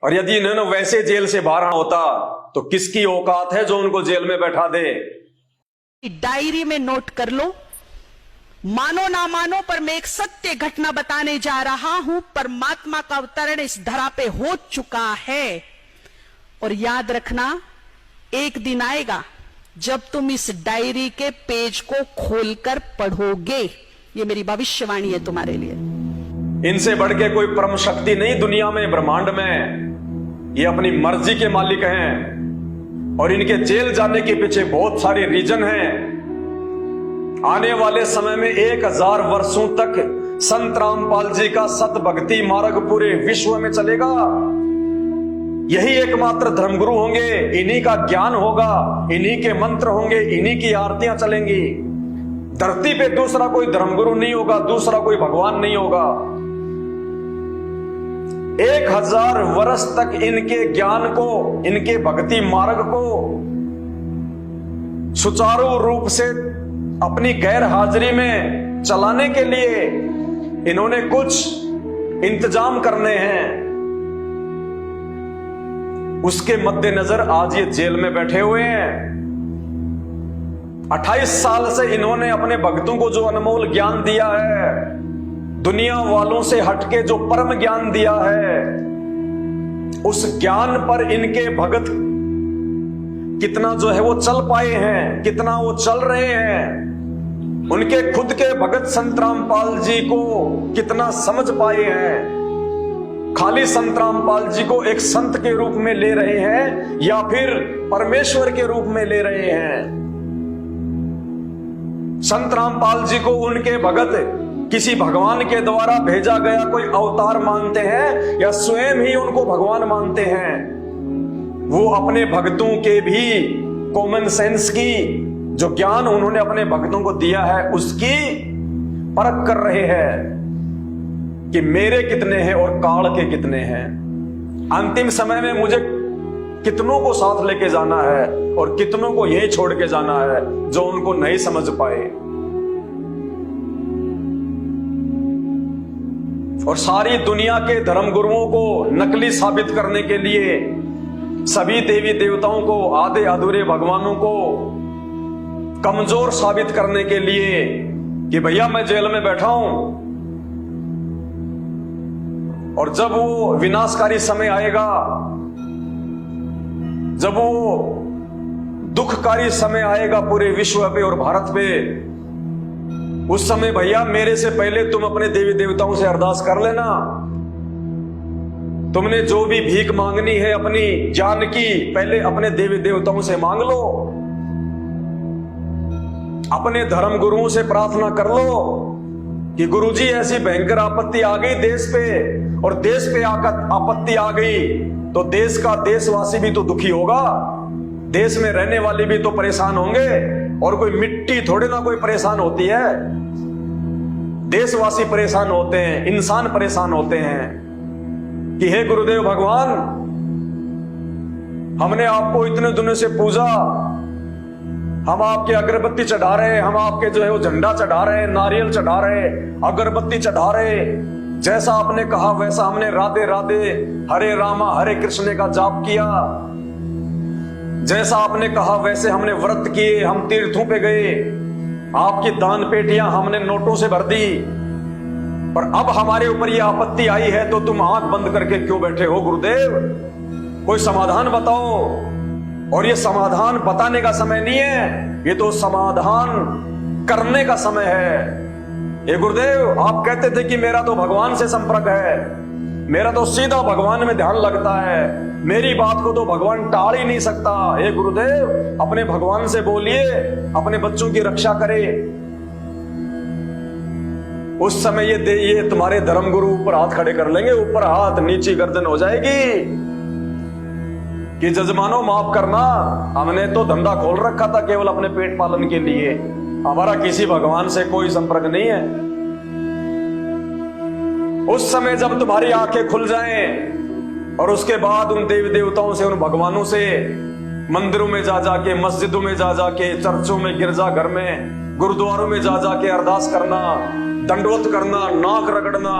और यदि इन्होंने वैसे जेल से बाहर आना होता तो किसकी औकात है जो उनको जेल में बैठा दे। डायरी में नोट कर लो, मानो ना मानो पर मैं एक सत्य घटना बताने जा रहा हूं। परमात्मा का अवतरण इस धरा पे हो चुका है और याद रखना एक दिन आएगा जब तुम इस डायरी के पेज को खोलकर पढ़ोगे। ये मेरी भविष्यवाणी है तुम्हारे लिए। इनसे बढ़ के कोई परम शक्ति नहीं दुनिया में, ब्रह्मांड में। ये अपनी मर्जी के मालिक हैं और इनके जेल जाने के पीछे बहुत सारे रीजन हैं। आने वाले समय में 1000 वर्षों तक संत रामपाल जी का सत भक्ति मार्ग पूरे विश्व में चलेगा। यही एकमात्र धर्मगुरु होंगे, इन्हीं का ज्ञान होगा, इन्हीं के मंत्र होंगे, इन्हीं की आरतियां चलेंगी। धरती पे दूसरा कोई धर्मगुरु नहीं होगा, दूसरा कोई भगवान नहीं होगा। 1000 वर्ष तक इनके ज्ञान को, इनके भक्ति मार्ग को सुचारू रूप से अपनी गैर हाजिरी में चलाने के लिए इन्होंने कुछ इंतजाम करने हैं। उसके मद्देनजर आज ये जेल में बैठे हुए हैं। 28 साल से इन्होंने अपने भक्तों को जो अनमोल ज्ञान दिया है, दुनिया वालों से हटके जो परम ज्ञान दिया है, उस ज्ञान पर इनके भगत कितना जो है वो चल पाए हैं, कितना वो चल रहे हैं। उनके खुद के भगत संत रामपाल जी को कितना समझ पाए हैं। खाली संत रामपाल जी को एक संत के रूप में ले रहे हैं या फिर परमेश्वर के रूप में ले रहे हैं। संत रामपाल जी को उनके भगत किसी भगवान के द्वारा भेजा गया कोई अवतार मानते हैं या स्वयं ही उनको भगवान मानते हैं। वो अपने भक्तों के भी कॉमन सेंस की जो ज्ञान उन्होंने अपने भक्तों को दिया है उसकी परख कर रहे हैं कि मेरे कितने हैं और काल के कितने हैं। अंतिम समय में मुझे कितनों को साथ लेके जाना है और कितनों को यही छोड़ के जाना है जो उनको नहीं समझ पाए। और सारी दुनिया के धर्मगुरुओं को नकली साबित करने के लिए, सभी देवी देवताओं को, आधे अधूरे भगवानों को कमजोर साबित करने के लिए कि भैया मैं जेल में बैठा हूं, और जब वो विनाशकारी समय आएगा, जब वो दुखकारी समय आएगा पूरे विश्व पे और भारत पे, उस समय भैया मेरे से पहले तुम अपने देवी देवताओं से अरदास कर लेना। तुमने जो भी भीख मांगनी है अपनी जान की, पहले अपने देवी देवताओं से मांग लो। अपने धर्म गुरुओं से प्रार्थना कर लो कि गुरुजी ऐसी भयंकर आपत्ति आ गई देश पे, और देश पे आकर आपत्ति आ गई तो देश का देशवासी भी तो दुखी होगा, देश में रहने वाले भी तो परेशान होंगे। और कोई मिट्टी थोड़े ना कोई परेशान होती है, देशवासी परेशान होते हैं, इंसान परेशान होते हैं कि हे गुरुदेव भगवान, हमने आपको इतने दिनों से पूजा, हम आपके अगरबत्ती चढ़ा रहे, हम आपके जो है वो झंडा चढ़ा रहे, नारियल चढ़ा रहे, अगरबत्ती चढ़ा रहे, जैसा आपने कहा वैसा हमने राधे राधे हरे रामा हरे कृष्ण का जाप किया, जैसा आपने कहा वैसे हमने व्रत किए, हम तीर्थों पे गए, आपकी दान पेटियां हमने नोटों से भर दी, पर अब हमारे ऊपर ये आपत्ति आई है तो तुम आंख बंद करके क्यों बैठे हो गुरुदेव? कोई समाधान बताओ। और ये समाधान बताने का समय नहीं है, ये तो समाधान करने का समय है। ये गुरुदेव आप कहते थे कि मेरा तो भगवान से संपर्क है, मेरा तो सीधा भगवान में ध्यान लगता है, मेरी बात को तो भगवान टाल ही नहीं सकता। हे गुरुदेव अपने भगवान से बोलिए, अपने बच्चों की रक्षा करे। उस समय ये तुम्हारे धर्मगुरु ऊपर हाथ खड़े कर लेंगे, ऊपर हाथ नीचे गर्दन हो जाएगी कि जजमानो माफ करना, हमने तो धंधा खोल रखा था केवल अपने पेट पालन के लिए, हमारा किसी भगवान से कोई संपर्क नहीं है। उस समय जब तुम्हारी आंखें खुल जाएं और उसके बाद उन देवी देवताओं से, उन भगवानों से मंदिरों में जा जाके, मस्जिदों में जा जाके, चर्चों में, गिरजा घर में, गुरुद्वारों में जा जाके अरदास करना, दंडवत करना, नाक रगड़ना,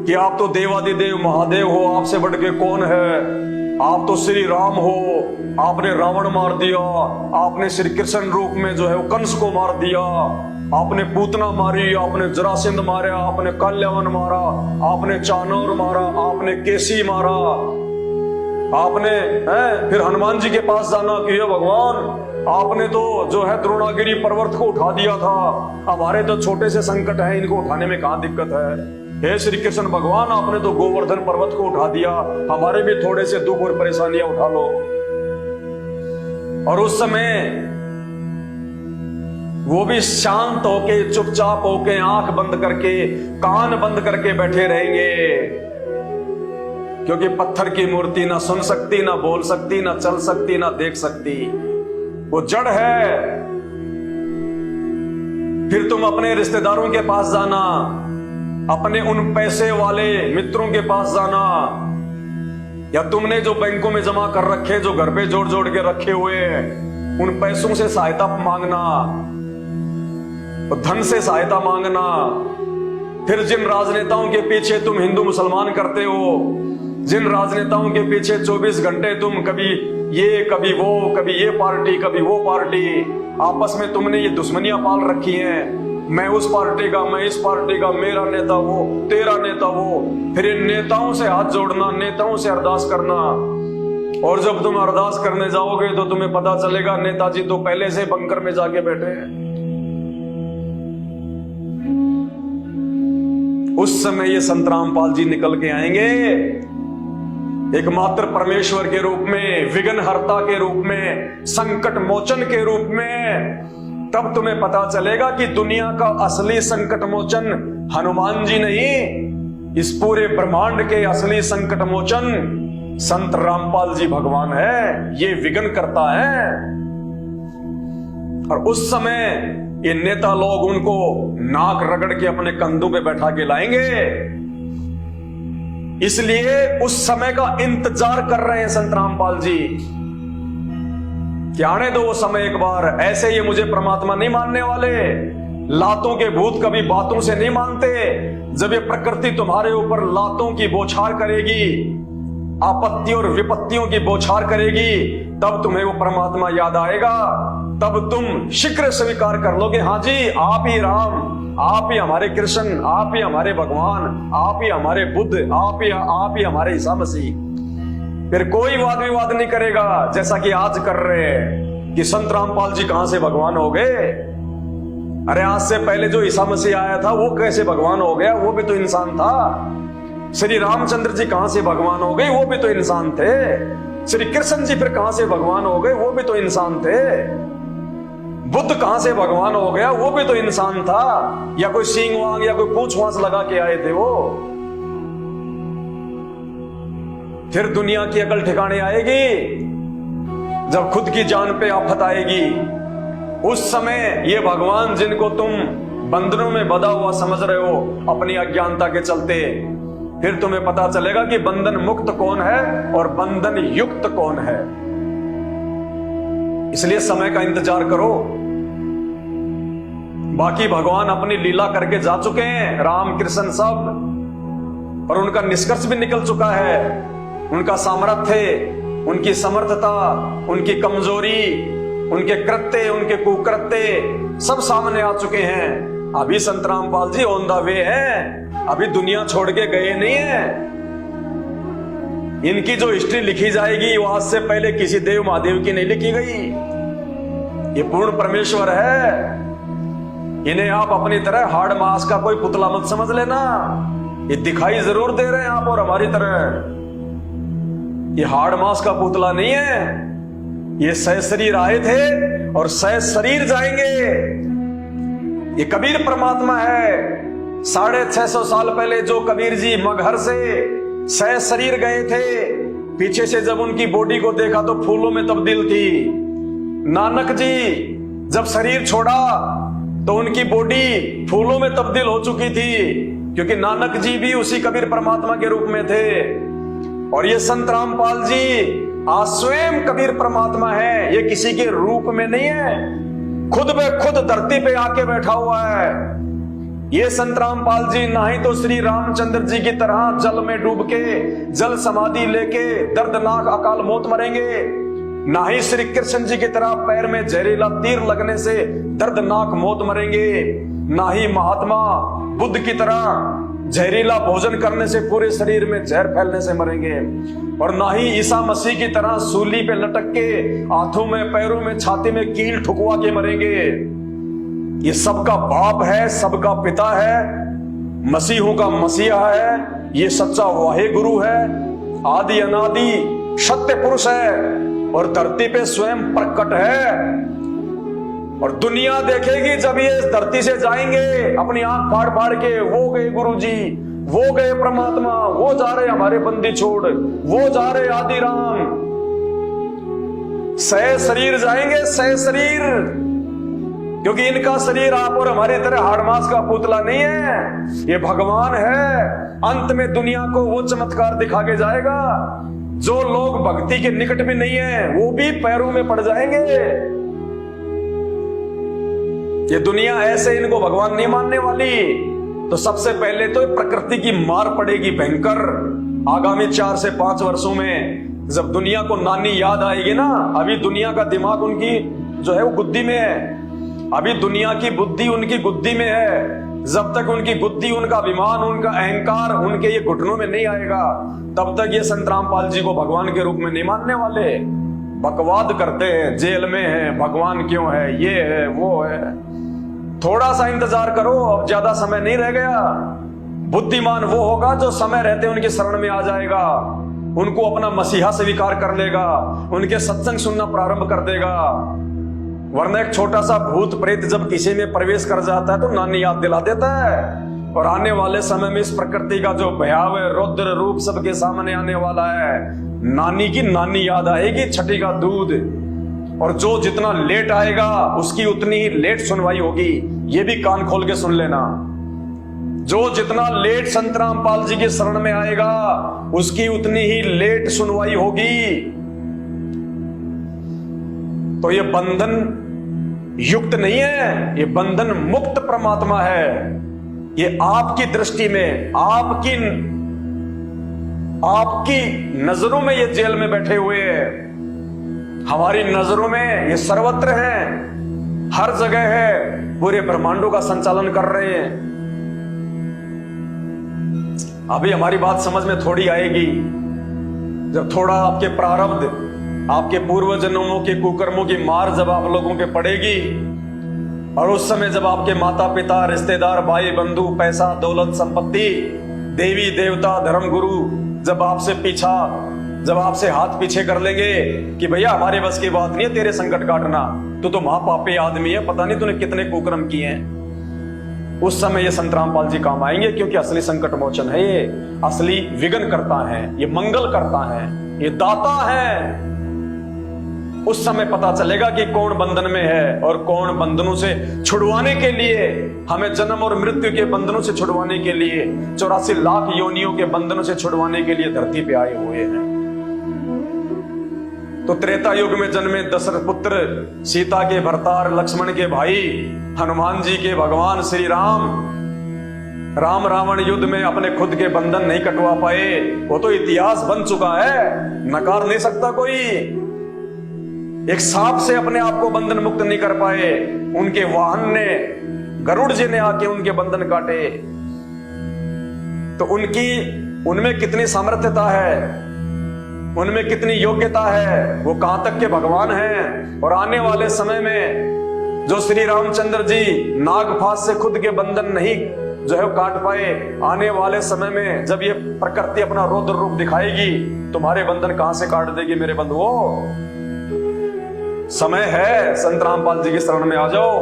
कि आप तो देवादिदेव महादेव हो, आपसे बढ़ के कौन है, आप तो श्री राम हो, आपने रावण मार दिया, आपने श्री कृष्ण रूप में जो है वो कंस को मार दिया, आपने पूतना मारी, आपने जरासंध मारा, आपने काल्यावन मारा, आपने चाणूर मारा, आपने केसी मारा, आपने फिर हनुमान जी के पास जाना कि हे भगवान आपने तो जो है द्रोणागिरी पर्वत को उठा दिया था, हमारे तो छोटे से संकट है, इनको उठाने में कहां दिक्कत है। हे श्री कृष्ण भगवान आपने तो गोवर्धन पर्वत को उठा दिया, हमारे भी थोड़े से दुख और परेशानियां उठा लो। और उस समय वो भी शांत होके, चुपचाप होके, आंख बंद करके, कान बंद करके बैठे रहेंगे, क्योंकि पत्थर की मूर्ति ना सुन सकती, ना बोल सकती, ना चल सकती, ना देख सकती, वो जड़ है। फिर तुम अपने रिश्तेदारों के पास जाना, अपने उन पैसे वाले मित्रों के पास जाना, या तुमने जो बैंकों में जमा कर रखे, जो घर पे जोड़ जोड़ के रखे हुए, उन पैसों से सहायता मांगना, धन से सहायता मांगना। फिर जिन राजनेताओं के पीछे तुम हिंदू मुसलमान करते हो, जिन राजनेताओं के पीछे 24 घंटे तुम कभी ये कभी वो, कभी ये पार्टी कभी वो पार्टी, आपस में तुमने ये दुश्मनियां पाल रखी हैं, मैं उस पार्टी का, मैं इस पार्टी का, मेरा नेता वो, तेरा नेता वो। फिर इन नेताओं से हाथ जोड़ना, नेताओं से अरदास करना, और जब तुम अरदास करने जाओगे तो तुम्हें पता चलेगा नेताजी तो पहले से बंकर में जाके बैठे हैं। उस समय ये संत रामपाल जी निकल के आएंगे, एकमात्र परमेश्वर के रूप में, विघ्नहर्ता के रूप में, संकट मोचन के रूप में। तब तुम्हें पता चलेगा कि दुनिया का असली संकट मोचन हनुमान जी नहीं, इस पूरे ब्रह्मांड के असली संकट मोचन संत रामपाल जी भगवान है, ये विघ्न करता है। और उस समय ये नेता लोग उनको नाक रगड़ के अपने कंधों पे बैठा के लाएंगे, इसलिए उस समय का इंतजार कर रहे हैं संत रामपाल जी कि आने दो वो समय एक बार। ऐसे ये मुझे परमात्मा नहीं मानने वाले, लातों के भूत कभी बातों से नहीं मानते। जब ये प्रकृति तुम्हारे ऊपर लातों की बौछार करेगी, आपत्ति और विपत्तियों की बौछार करेगी, तब तुम्हें वो परमात्मा याद आएगा, तब तुम शीघ्र स्वीकार कर लोगे, हाँ जी आप ही राम, आप ही हमारे कृष्ण, आप ही हमारे भगवान, आप ही हमारे बुद्ध, आप ही हमारे ईसा मसीह। फिर कोई वाद विवाद नहीं करेगा जैसा कि आज कर रहे हैं कि संत रामपाल जी कहां से भगवान हो गए। अरे आज से पहले जो ईसा मसीह आया था वो कैसे भगवान हो गया, वो भी तो इंसान था। श्री रामचंद्र जी कहां से भगवान हो गए, वो भी तो इंसान थे। श्री कृष्ण जी फिर कहां से भगवान हो गए, वो भी तो इंसान थे। बुद्ध कहां से भगवान हो गया, वो भी तो इंसान था, या कोई सींग वांग या कोई पूंछ वांस लगा के आए थे वो। फिर दुनिया की अकल ठिकाने आएगी जब खुद की जान पे आफत आएगी। उस समय ये भगवान जिनको तुम बंधनों में बंधा हुआ समझ रहे हो अपनी अज्ञानता के चलते, फिर तुम्हें पता चलेगा कि बंधन मुक्त कौन है और बंधन युक्त कौन है। इसलिए समय का इंतजार करो। बाकी भगवान अपनी लीला करके जा चुके हैं, राम कृष्ण सब, और उनका निष्कर्ष भी निकल चुका है। उनका सामर्थ्य, उनकी समर्थता, उनकी कमजोरी, उनके कृत्य, उनके कुकृत्य सब सामने आ चुके हैं। अभी संत Rampal ji on the way हैं, अभी दुनिया छोड़ के गए नहीं है। इनकी जो हिस्ट्री लिखी जाएगी वो आज से पहले किसी देव महादेव की नहीं लिखी गई। ये पूर्ण परमेश्वर है। इन्हें आप अपनी तरह हार्ड मास का कोई पुतला मत समझ लेना। ये दिखाई जरूर दे रहे हैं आप और हमारी तरह, ये हार्ड मास का पुतला नहीं है। ये सह शरीर आए थे और सह शरीर जाएंगे। ये कबीर परमात्मा है। 650 साल पहले जो कबीर जी मगहर से सह शरीर गए थे, पीछे से जब उनकी बॉडी को देखा तो फूलों में तब्दील थी। नानक जी जब शरीर छोड़ा तो उनकी बॉडी फूलों में तब्दील हो चुकी थी, क्योंकि नानक जी भी उसी कबीर परमात्मा के रूप में थे। और ये संत रामपाल जी आज स्वयं कबीर परमात्मा है, ये किसी के रूप में नहीं है, खुद में खुद धरती पे आके बैठा हुआ है। ये संत रामपाल जी ना ही तो श्री रामचंद्र जी की तरह जल में डूब के जल समाधि लेके दर्दनाक अकाल मौत मरेंगे, ना ही श्री कृष्ण जी की तरह पैर में जहरीला तीर लगने से दर्दनाक मौत मरेंगे, ना ही महात्मा बुद्ध की तरह जहरीला भोजन करने से पूरे शरीर में जहर फैलने से मरेंगे, और ना ही ईसा मसीह की तरह सूली पे लटक के हाथों में पैरों में छाती में कील ठुकवा के मरेंगे। ये सबका बाप है, सबका पिता है, मसीहों का मसीहा है, ये सच्चा वाहे गुरु है, आदि अनादि सत्य पुरुष है और धरती पे स्वयं प्रकट है। और दुनिया देखेगी जब ये इस धरती से जाएंगे अपनी आंख फाड़ फाड़ के, वो गए गुरु जी, वो गए परमात्मा, वो जा रहे हमारे बंदी छोड़, वो जा रहे आदि राम। सह शरीर जाएंगे, सह शरीर, क्योंकि इनका शरीर आप और हमारी तरह हाड़ मांस का पुतला नहीं है, ये भगवान है। अंत में दुनिया को वो चमत्कार दिखा के जाएगा जो लोग भक्ति के निकट भी नहीं है वो भी पैरों में पड़ जाएंगे। ये दुनिया ऐसे इनको भगवान नहीं मानने वाली, तो सबसे पहले तो प्रकृति की मार पड़ेगी भयंकर। आगामी 4 से 5 वर्षों में जब दुनिया को नानी याद आएगी ना, अभी दुनिया का दिमाग उनकी जो है वो गुद्दी में है, अभी दुनिया की बुद्धि उनकी गुद्दी में है। जब तक उनकी बुद्धि, उनका अभिमान, उनका अहंकार उनके ये घुटनों में नहीं आएगा, तब तक ये संत रामपाल जी को भगवान के रूप में नहीं मानने वाले। बकवाद करते हैं, जेल में है, भगवान क्यों है, ये है वो है। थोड़ा सा इंतजार करो, अब ज्यादा समय नहीं रह गया। बुद्धिमान वो होगा जो समय रहते उनके शरण में आ जाएगा, उनको अपना मसीहा स्वीकार कर लेगा, उनके सत्संग सुनना प्रारंभ कर देगा। वरना एक छोटा सा भूत प्रेत जब किसी में प्रवेश कर जाता है तो नानी याद दिला देता है। और आने वाले समय में इस प्रकृति का जो भयावह रौद्र रूप सबके सामने आने वाला है, नानी की नानी याद आएगी, छठी का दूध। और जो जितना लेट आएगा उसकी उतनी ही लेट सुनवाई होगी, ये भी कान खोल के सुन लेना। जो जितना लेट संत रामपाल जी के शरण में आएगा उसकी उतनी ही लेट सुनवाई होगी। तो ये बंधन युक्त नहीं है, ये बंधन मुक्त परमात्मा है। ये आपकी दृष्टि में, आपकी नजरों में ये जेल में बैठे हुए हैं, हमारी नजरों में ये सर्वत्र हैं, हर जगह है, पूरे ब्रह्मांडों का संचालन कर रहे हैं। अभी हमारी बात समझ में थोड़ी आएगी जब थोड़ा आपके प्रारब्ध, आपके पूर्व जन्मों के कुकर्मों की मार जब आप लोगों पे पड़ेगी, और उस समय जब आपके माता पिता, रिश्तेदार, भाई बंधु, पैसा, दौलत, संपत्ति, देवी देवता, धर्म गुरु जब आपसे हाथ पीछे कर लेंगे कि भैया हमारे बस की बात नहीं है तेरे संकट काटना, तो महापापी आदमी है, पता नहीं तूने कितने कुकर्म किए हैं। उस समय ये संत रामपाल जी काम आएंगे, क्योंकि असली संकट मोचन है, ये असली विघ्न करता है, ये मंगल करता है, ये दाता है। उस समय पता चलेगा कि कौन बंधन में है और कौन बंधनों से छुड़वाने के लिए, हमें जन्म और मृत्यु के बंधनों से छुड़वाने के लिए, 84 लाख योनियों के बंधनों से छुड़वाने के लिए धरती पे आए हुए हैं। तो त्रेता युग में जन्मे दशरथ पुत्र, सीता के भरतार, लक्ष्मण के भाई, हनुमान जी के भगवान श्री राम, राम रावण युद्ध में अपने खुद के बंधन नहीं कटवा पाए, वो तो इतिहास बन चुका है, नकार नहीं सकता कोई। एक सांप से अपने आप को बंधन मुक्त नहीं कर पाए, उनके वाहन ने, गरुड़ जी ने आके उनके बंधन काटे। तो उनमें कितनी सामर्थ्यता है, उनमें कितनी योग्यता है, वो कहां तक के भगवान हैं। और आने वाले समय में जो श्री रामचंद्र जी नागफास से खुद के बंधन नहीं जो है काट पाए, आने वाले समय में जब ये प्रकृति अपना रौद्र रूप दिखाएगी, तुम्हारे बंधन कहां से काट देगी मेरे बंधुओं। समय है, संत रामपाल जी की शरण में आ जाओ।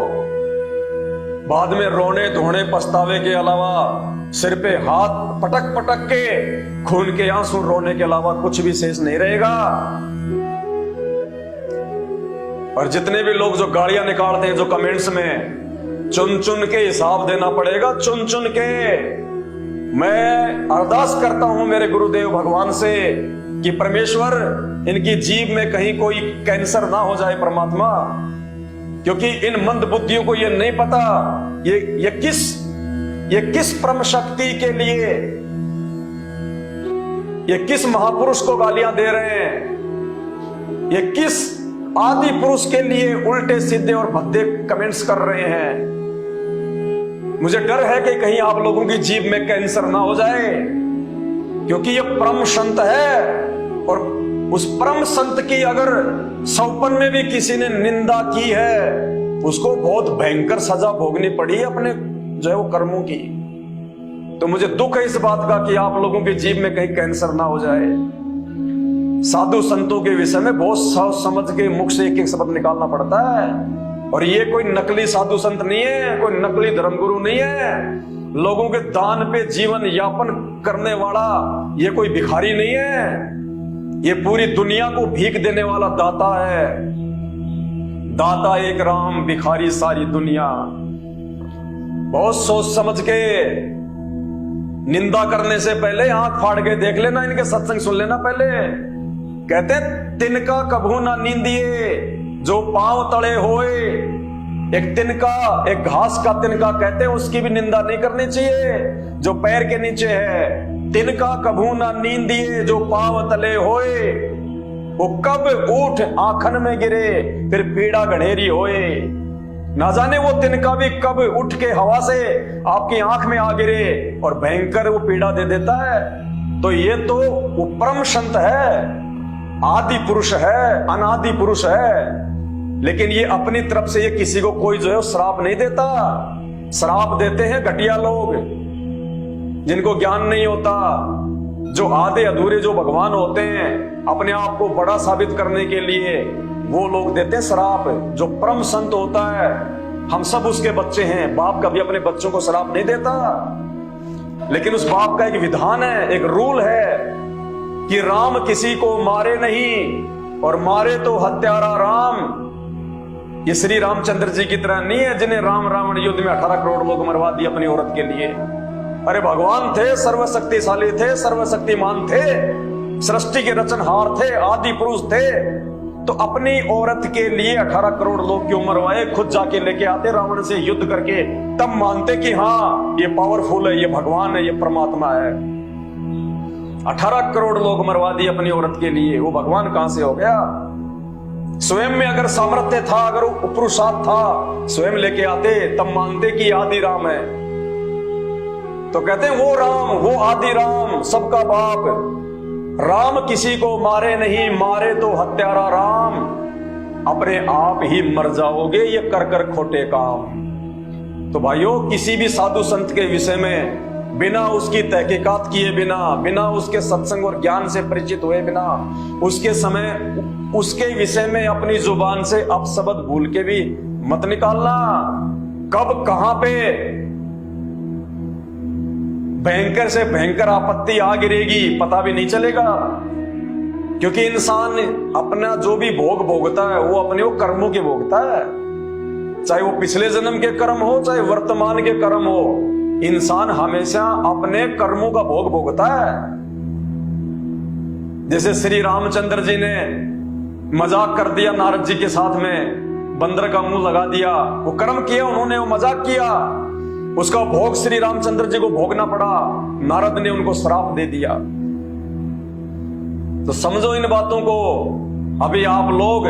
बाद में रोने धोने पछतावे के अलावा, सिर पे हाथ पटक पटक के खून के आंसू रोने के अलावा कुछ भी शेष नहीं रहेगा। और जितने भी लोग जो गालियां निकालते हैं, जो कमेंट्स में, चुन चुन के हिसाब देना पड़ेगा, चुन चुन के। मैं अरदास करता हूं मेरे गुरुदेव भगवान से कि परमेश्वर इनकी जीभ में कहीं कोई कैंसर ना हो जाए परमात्मा, क्योंकि इन मंद बुद्धियों को ये नहीं पता ये किस ये किस परम शक्ति के लिए, ये किस महापुरुष को गालियां दे रहे हैं, ये किस आदि पुरुष के लिए उल्टे सीधे और भद्दे कमेंट्स कर रहे हैं। मुझे डर है कि कहीं आप लोगों की जीभ में कैंसर ना हो जाए, क्योंकि ये परम संत है और उस परम संत की अगर सौपन में भी किसी ने निंदा की है, उसको बहुत भयंकर सजा भोगनी पड़ी है अपने जो है वो कर्मों की। तो मुझे दुख है इस बात का कि आप लोगों की जीभ में कहीं कैंसर ना हो जाए। साधु संतों के विषय में बहुत सोच समझ के मुख से एक एक शब्द निकालना पड़ता है, और ये कोई नकली साधु संत नहीं है, कोई नकली धर्मगुरु नहीं है, लोगों के दान पे जीवन यापन करने वाला ये कोई भिखारी नहीं है, ये पूरी दुनिया को भीख देने वाला दाता है। दाता एक राम, भिखारी सारी दुनिया। बहुत सोच समझ के निंदा करने से पहले आंख फाड़ के देख लेना, इनके सत्संग सुन लेना पहले। कहते हैं तिनका कभू ना नींदिए जो पांव तले होए। एक तिनका, एक घास का तिनका कहते हैं, उसकी भी निंदा नहीं करनी चाहिए जो पैर के नीचे है। तिनका कभू ना नींदिए जो पांव तले होए, वो कब ऊठ आंखन में गिरे फिर पीड़ा गणेरी होए। ना जाने वो तिनका भी कब उठ के हवा से आपकी आंख में आ गिरे और भयंकर वो पीड़ा दे देता है। तो ये तो वो परम संत है, आदि पुरुष है, अनादि पुरुष है। लेकिन ये अपनी तरफ से ये किसी को कोई जो है श्राप नहीं देता। श्राप देते हैं घटिया लोग जिनको ज्ञान नहीं होता, जो आधे अधूरे जो भगवान होते हैं, अपने आप को बड़ा साबित करने के लिए वो लोग देते हैं श्राप। जो परम संत होता है, हम सब उसके बच्चे हैं। बाप कभी अपने बच्चों को श्राप नहीं देता, लेकिन उस बाप का एक विधान है, एक रूल है कि राम किसी को मारे नहीं और मारे तो हत्यारा राम। ये श्री रामचंद्र जी की तरह नहीं है जिन्हें राम रावण युद्ध में 18 करोड़ लोग मरवा दिए अपनी औरत के लिए। अरे भगवान थे, सर्वशक्तिशाली थे, सर्वशक्तिमान थे, सृष्टि के रचनहार थे, आदि पुरुष थे। तो अपनी औरत के लिए 18 करोड़ लोग क्यों मरवाए? खुद जाके लेके आते रावण से युद्ध करके, तब मानते कि हाँ ये पावरफुल है, ये भगवान है, ये परमात्मा है। 18 करोड़ लोग मरवा दिए अपनी औरत के लिए, वो भगवान कहां से हो गया? स्वयं में अगर सामर्थ्य था, अगर पुरुषार्थ था, स्वयं लेके आते, तब मानते कि आदि राम है। तो कहते हैं वो राम, वो आदि राम, सबका बाप। राम किसी को मारे नहीं, मारे तो हत्यारा राम। अपने आप ही मर जाओगे ये कर कर खोटे काम। तो भाइयों, किसी भी साधु संत के विषय में बिना उसकी तहकीकात किए बिना, बिना उसके सत्संग और ज्ञान से परिचित हुए बिना, उसके विषय में अपनी जुबान से अपशब्द भूल के भी मत निकालना। कब कहां पे भयंकर से भयंकर आपत्ति आ गिरेगी पता भी नहीं चलेगा। क्योंकि इंसान अपना जो भी भोग भोगता है वो अपने वो कर्मों के भोगता है, चाहे वो पिछले जन्म के कर्म हो, चाहे वर्तमान के कर्म हो। इंसान हमेशा अपने कर्मों का भोग भोगता है। जैसे श्री रामचंद्र जी ने मजाक कर दिया नारद जी के साथ में, बंदर का मुंह लगा दिया, वो कर्म किया उन्होंने, वो मजाक किया, उसका भोग श्री रामचंद्र जी को भोगना पड़ा। नारद ने उनको श्राप दे दिया। तो समझो इन बातों को। अभी आप लोग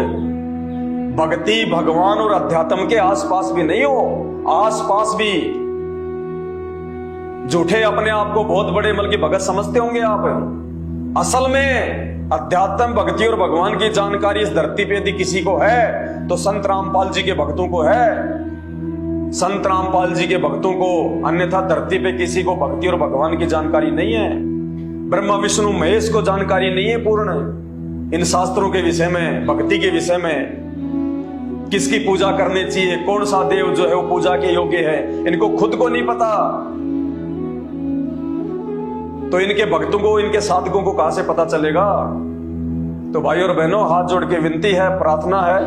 भक्ति, भगवान और अध्यात्म के आसपास भी नहीं हो, आसपास भी झूठे अपने आप को बहुत बड़े बल्कि भगत समझते होंगे आप। असल में अध्यात्म, भक्ति और भगवान की जानकारी इस धरती पे यदि किसी को है तो संत रामपाल जी के भक्तों को है। संत रामपाल जी के भक्तों को, अन्यथा धरती पे किसी को भक्ति और भगवान की जानकारी नहीं है। ब्रह्मा विष्णु महेश को जानकारी नहीं है पूर्ण इन शास्त्रों के विषय में, भक्ति के विषय में, किसकी पूजा करनी चाहिए, कौन सा देव जो है वो पूजा के योग्य है, इनको खुद को नहीं पता। तो इनके भक्तों को, इनके साधकों को कहां से पता चलेगा? तो भाई और बहनों, हाथ जोड़ के विनती है, प्रार्थना है,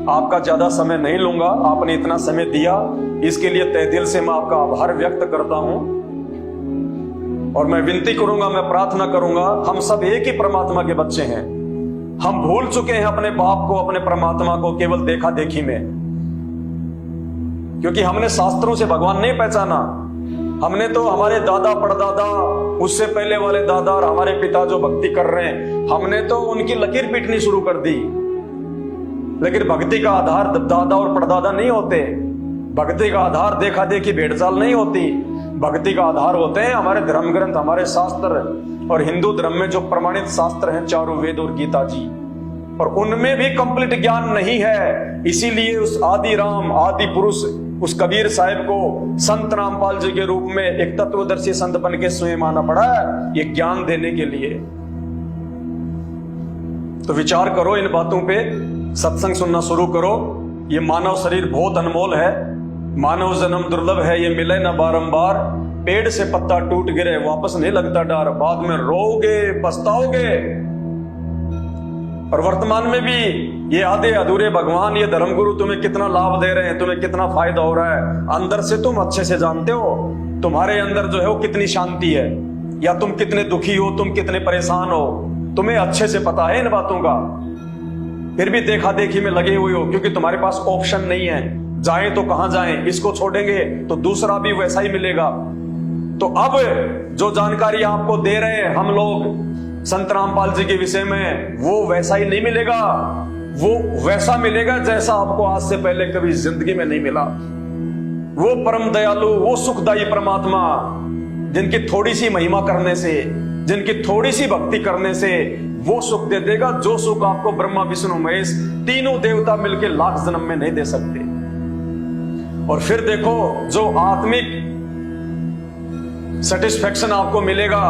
आपका ज्यादा समय नहीं लूंगा। आपने इतना समय दिया, इसके लिए तहे दिल से मैं आपका आभार व्यक्त करता हूं। और मैं विनती करूंगा, मैं प्रार्थना करूंगा, हम सब एक ही परमात्मा के बच्चे हैं। हम भूल चुके हैं अपने बाप को, अपने परमात्मा को केवल देखा देखी में, क्योंकि हमने शास्त्रों से भगवान नहीं पहचाना, हमने तो हमारे दादा परदादा, उससे पहले वाले दादा और हमारे पिता जो भक्ति कर रहे हैं, हमने तो उनकी लकीर पीटनी शुरू कर दी। लेकिन भक्ति का आधार दादा और परदादा नहीं होते। भक्ति का आधार देखा देखी भेड़चाल नहीं होती। भक्ति का आधार होते हैं हमारे धर्म ग्रंथ, हमारे शास्त्र। और हिंदू धर्म में जो प्रमाणित शास्त्र हैं, चारों वेद और गीता जी, और उनमें भी कंप्लीट ज्ञान नहीं है। इसीलिए उस आदि राम, आदि पुरुष, उस कबीर साहिब को संत रामपाल जी के रूप में एक तत्वदर्शी संत बन के स्वयं आना पड़ा है, ये ज्ञान देने के लिए। तो विचार करो इन बातों पे, सत्संग सुनना शुरू करो। ये मानव शरीर बहुत अनमोल है, मानव जन्म दुर्लभ है, ये मिले ना बारंबार। पेड़ से पत्ता टूट गिरे वापस नहीं लगता डार, बाद में रोओगे पछताओगे। और वर्तमान में भी ये आधे अधूरे भगवान, ये धर्मगुरु तुम्हें कितना लाभ दे रहे हैं, तुम्हें कितना फायदा हो रहा है, अंदर से तुम अच्छे से जानते हो। तुम्हारे अंदर जो है वो कितनी शांति है, या तुम कितने दुखी हो, तुम कितने परेशान हो, तुम्हें अच्छे से पता है इन बातों का। फिर भी देखा देखी में लगे हुए हो, क्योंकि तुम्हारे पास ऑप्शन नहीं है। जाए तो कहां जाएं, इसको छोड़ेंगे तो दूसरा भी वैसा ही मिलेगा। तो अब जो जानकारी आपको दे रहे हैं हम लोग संत रामपाल जी के विषय में, वो वैसा ही नहीं मिलेगा। वो वैसा मिलेगा जैसा आपको आज से पहले कभी जिंदगी में नहीं मिला। वो परम दयालु, वो सुखदायी परमात्मा, जिनकी थोड़ी सी महिमा करने से, जिनकी थोड़ी सी भक्ति करने से वो सुख दे देगा, जो सुख आपको ब्रह्मा विष्णु महेश तीनों देवता मिलकर लाख जन्म में नहीं दे सकते। और फिर देखो जो आत्मिक सेटिस्फैक्शन आपको मिलेगा,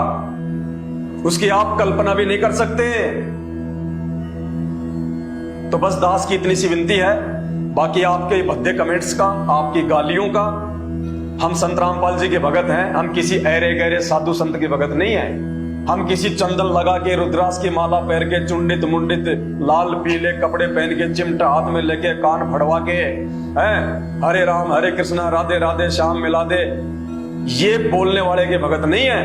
उसकी आप कल्पना भी नहीं कर सकते। तो बस दास की इतनी सी विनती है, बाकी आपके भद्दे कमेंट्स का, आपकी गालियों का, हम संत रामपाल जी के भगत हैं। हम किसी ऐरे गहरे साधु संत के भगत नहीं हैं। हम किसी चंदन लगा के, रुद्राक्ष की माला पहन के, चुंडित मुंडित लाल पीले कपड़े पहन के, चिमटा हाथ में लेके, कान फड़वा के, हैं हरे राम हरे कृष्णा राधे राधे श्याम मिला दे, ये बोलने वाले के भगत नहीं है।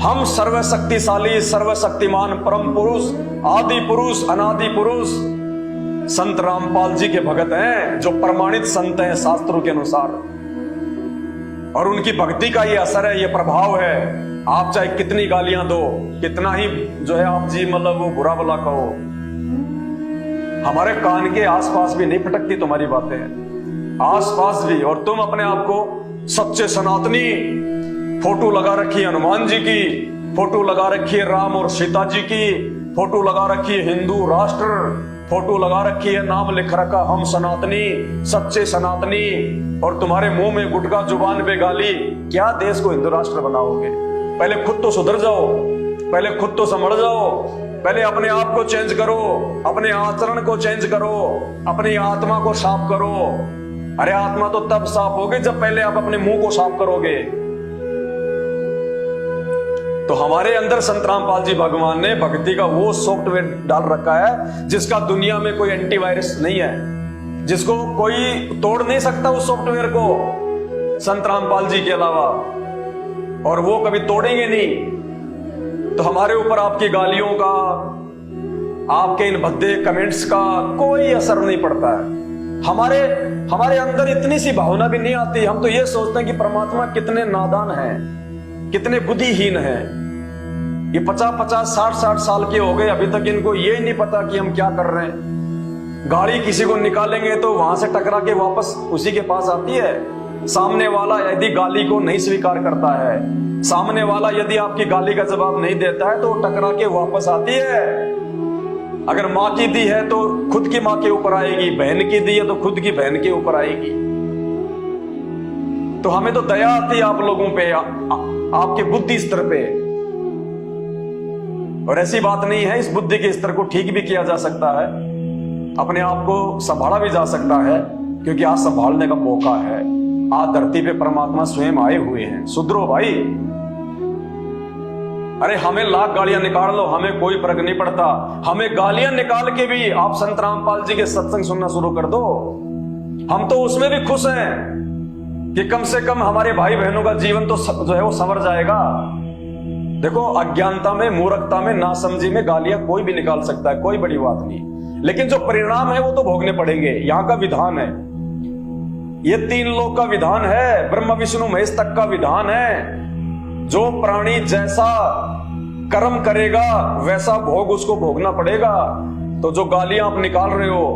हम सर्वशक्तिशाली, सर्वशक्तिमान परम पुरुष, आदि पुरुष, अनादि पुरुष संत रामपाल जी के भगत हैं, जो प्रमाणित संत हैं शास्त्रों के अनुसार। और उनकी भक्ति का ये असर है, ये प्रभाव है। आप चाहे कितनी गालियां दो, कितना ही जो है आप जी मतलब वो बुरा भला कहो, हमारे कान के आसपास भी नहीं फटकती तुम्हारी बातें, आसपास भी। और तुम अपने आप को सच्चे सनातनी, फोटो लगा रखी है हनुमान जी की, फोटो लगा रखी है राम और सीता जी की, फोटो लगा रखी है हिंदू राष्ट्र, फोटो लगा रखी है, नाम लिख रखा हम सनातनी, सच्चे सनातनी, और तुम्हारे मुंह में गुटखा जुबान पे गाली। क्या देश को हिंदू राष्ट्र बनाओगे? पहले खुद तो सुधर जाओ, पहले खुद तो संभल जाओ, पहले अपने आप को चेंज करो, अपने आचरण को चेंज करो, अपनी आत्मा को साफ करो। अरे आत्मा तो तब साफ होगी जब पहले आप अपने मुंह को साफ करोगे। तो हमारे अंदर संत रामपाल जी भगवान ने भक्ति का वो सॉफ्टवेयर डाल रखा है, जिसका दुनिया में कोई एंटीवायरस नहीं है, जिसको कोई तोड़ नहीं सकता उस सॉफ्टवेयर को, संत रामपाल जी के अलावा, और वो कभी तोड़ेंगे नहीं। तो हमारे ऊपर आपकी गालियों का, आपके इन भद्दे कमेंट्स का कोई असर नहीं पड़ता है। हमारे अंदर इतनी सी भावना भी नहीं आती। हम तो ये सोचते हैं कि परमात्मा कितने नादान हैं, कितने बुद्धिहीन हैं। ये 50-50, 60-60 साल के हो गए, अभी तक इनको ये नहीं पता कि हम क्या कर रहे हैं। गाड़ी किसी को निकालेंगे तो वहां से टकरा के वापस उसी के पास आती है। सामने वाला यदि गाली को नहीं स्वीकार करता है, सामने वाला यदि आपकी गाली का जवाब नहीं देता है, तो टकरा के वापस आती है। अगर माँ की दी है तो खुद की माँ के ऊपर आएगी, बहन की दी है तो खुद की बहन के ऊपर आएगी। तो हमें तो दया आती है आप लोगों पे, आपके बुद्धि स्तर पे। और ऐसी बात नहीं है, इस बुद्धि के स्तर को ठीक भी किया जा सकता है, अपने आप को संभाला भी जा सकता है, क्योंकि आज संभालने का मौका है। आज धरती पे परमात्मा स्वयं आए हुए हैं। सुधरो भाई। अरे हमें लाख गालियां निकाल लो, हमें कोई फर्क नहीं पड़ता। हमें गालियां निकाल के भी आप संत रामपाल जी के सत्संग सुनना शुरू कर दो, हम तो उसमें भी खुश हैं कि कम से कम हमारे भाई बहनों का जीवन तो जो है वो संवर जाएगा। देखो, अज्ञानता में, मूर्खता में, नासमझी में गालियां कोई भी निकाल सकता है, कोई बड़ी बात नहीं। लेकिन जो परिणाम है वो तो भोगने पड़ेंगे, यहां का विधान है। ये 3 लोक का विधान है, ब्रह्मा विष्णु महेश तक का विधान है। जो प्राणी जैसा कर्म करेगा वैसा भोग उसको भोगना पड़ेगा। तो जो गालियां आप निकाल रहे हो,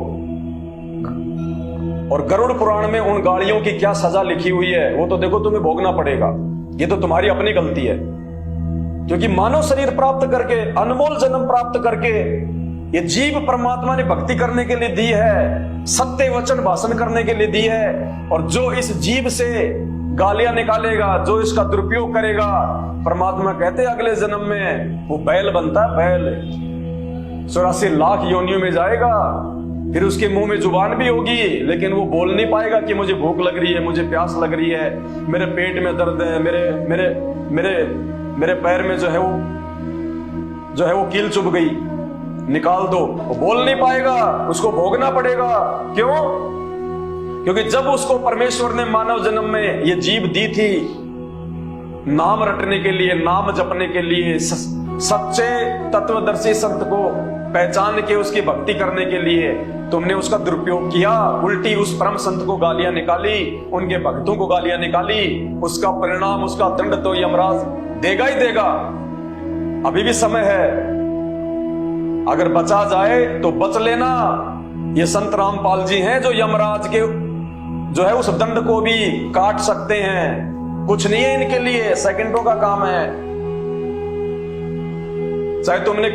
और गरुड़ पुराण में उन गालियों की क्या सजा लिखी हुई है वो तो देखो, तुम्हें भोगना पड़ेगा। ये तो तुम्हारी अपनी गलती है, क्योंकि मानव शरीर प्राप्त करके, अनमोल जन्म प्राप्त करके ये जीव परमात्मा ने भक्ति करने के लिए दी है, सत्य वचन भाषण करने के लिए दी है। और जो इस जीव से गालियां निकालेगा, जो इसका दुरुपयोग करेगा, परमात्मा कहते हैं अगले जन्म में वो बैल बनता है, बैल 84 लाख योनियों में जाएगा। फिर उसके मुंह में जुबान भी होगी, लेकिन वो बोल नहीं पाएगा कि मुझे भूख लग रही है, मुझे प्यास लग रही है, मेरे पेट में दर्द है, मेरे पैर में जो है वो कील चुभ गई, निकाल दो। वो बोल नहीं पाएगा, उसको भोगना पड़ेगा। क्यों? क्योंकि जब उसको परमेश्वर ने मानव जन्म में ये जीव दी थी, नाम रटने के लिए, नाम जपने के लिए, सच्चे तत्वदर्शी संत को पहचान के उसकी भक्ति करने के लिए, तुमने उसका दुरुपयोग किया। उल्टी उस परम संत को गालियां निकाली, उनके भक्तों को गालियां निकाली। उसका परिणाम, उसका दंड तो यमराज देगा ही देगा। अभी भी समय है, अगर बचा जाए तो बच लेना। ये संत रामपाल जी हैं जो यमराज के जो है उस दंड को भी काट सकते हैं। कुछ नहीं है इनके लिए, सेकंडों का काम है। चाहे तुमने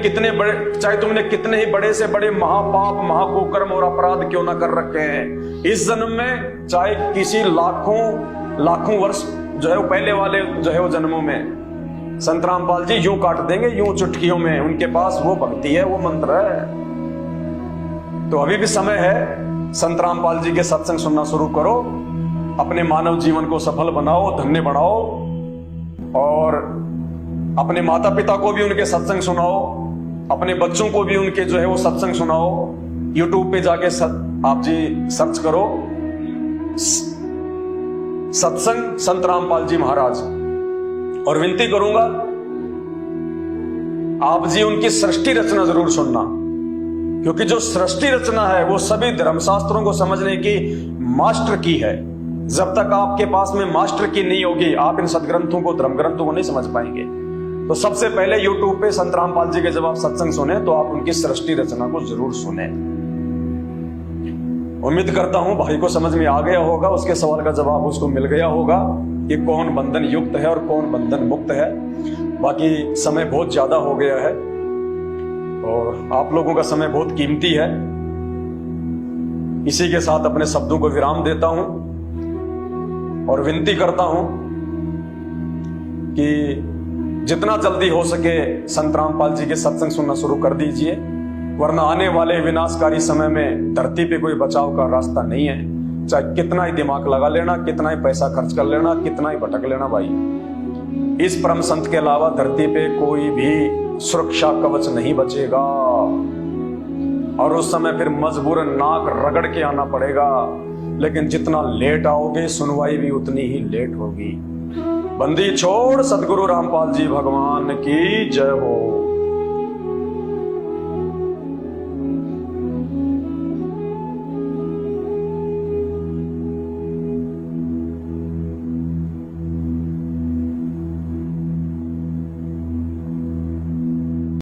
कितने ही बड़े से बड़े महापाप, महाकुकर्म और अपराध क्यों ना कर रखे हैं इस जन्म में, चाहे किसी लाखों वर्ष जो है वो पहले वाले जो है वो जन्मों में, संत रामपाल जी यूं काट देंगे, यूं चुटकियों में। उनके पास वो भक्ति है, वो मंत्र है। तो अभी भी समय है, संत रामपाल जी के सत्संग सुनना शुरू करो, अपने मानव जीवन को सफल बनाओ, धन्य बनाओ, और अपने माता पिता को भी उनके सत्संग सुनाओ, अपने बच्चों को भी उनके जो है वो सत्संग सुनाओ। यूट्यूब पे जाके आप जी सर्च करो सत्संग संत रामपाल जी महाराज, और विनती करूंगा आप जी उनकी सृष्टि रचना जरूर सुनना, क्योंकि जो सृष्टि रचना है वो सभी धर्मशास्त्रों को समझने की मास्टर की है। जब तक आपके पास में मास्टर की नहीं होगी, आप इन सदग्रंथों को, धर्म ग्रंथों को नहीं समझ पाएंगे। तो सबसे पहले यूट्यूब पे संत रामपाल जी के जब आप सत्संग सुने तो आप उनकी सृष्टि रचना को जरूर सुने। उम्मीद करता हूं भाई को समझ में आ गया होगा, उसके सवाल का जवाब उसको मिल गया होगा कि कौन बंधन युक्त है और कौन बंधन मुक्त है। बाकी समय बहुत ज्यादा हो गया है और आप लोगों का समय बहुत कीमती है। इसी के साथ अपने शब्दों को विराम देता हूं और विनती करता हूं कि जितना जल्दी हो सके संत रामपाल जी के सत्संग सुनना शुरू कर दीजिए, वरना आने वाले विनाशकारी समय में धरती पे कोई बचाव का रास्ता नहीं है। चाहे कितना ही दिमाग लगा लेना, कितना ही पैसा खर्च कर लेना, कितना ही भटक लेना, भाई इस परम संत के अलावा धरती पे कोई भी सुरक्षा कवच नहीं बचेगा। और उस समय फिर मजबूरन नाक रगड़ के आना पड़ेगा, लेकिन जितना लेट आओगे सुनवाई भी उतनी ही लेट होगी। बंदी छोड़ सदगुरु रामपाल जी भगवान की जय हो।